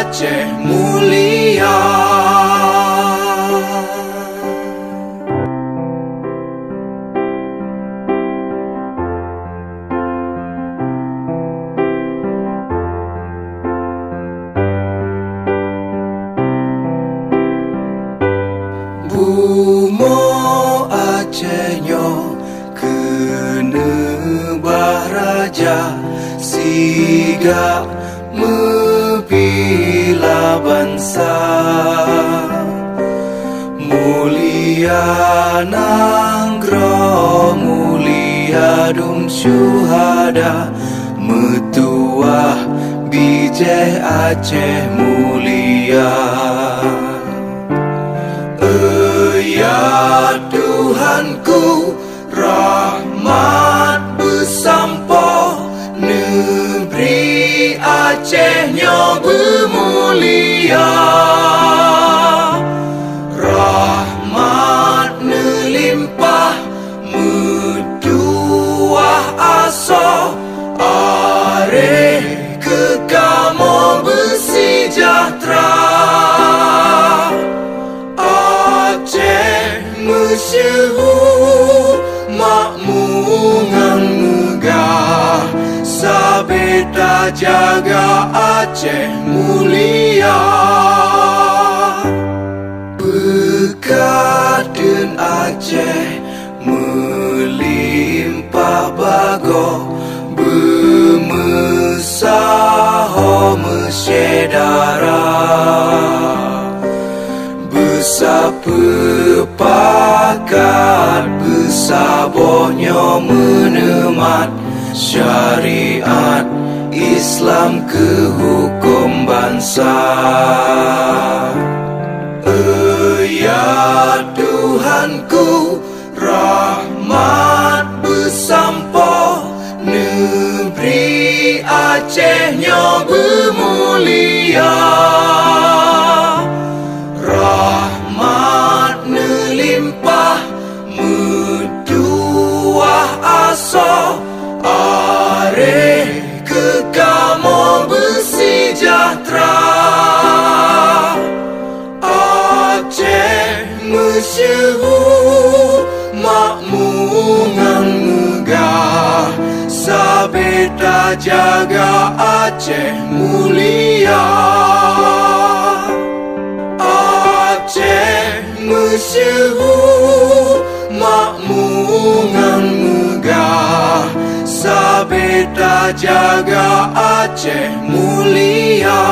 Aceh mulia. Bumo Acehnya kena baraja siga membela bangsa. Mulia nanggro mulia dum syuhada metuah bijih Aceh mulia. Ya Tuhanku, rahmat bersampo, negeri Acehnya bermulia. Rahmat melimpah, metuah aso, areh kekamo bersejahtera. Masyhur makmungan megah, sabeta jaga Aceh mulia. Bekaden Aceh melimpah bago, bermesaho mesyedara. Besapepakat besabohnya menemat syariat Islam ke hukum bangsa. Ya Tuhanku, rahmat bersampo, negeri Acehnya bermulia. Rahmat melimpah, metuah aso, areh kekamo bersejahtera. Aceh masyhur makmungan megah, sabeta jaga Aceh mulia. Aceh masyhur makmungan megah, sabeta jaga Aceh mulia.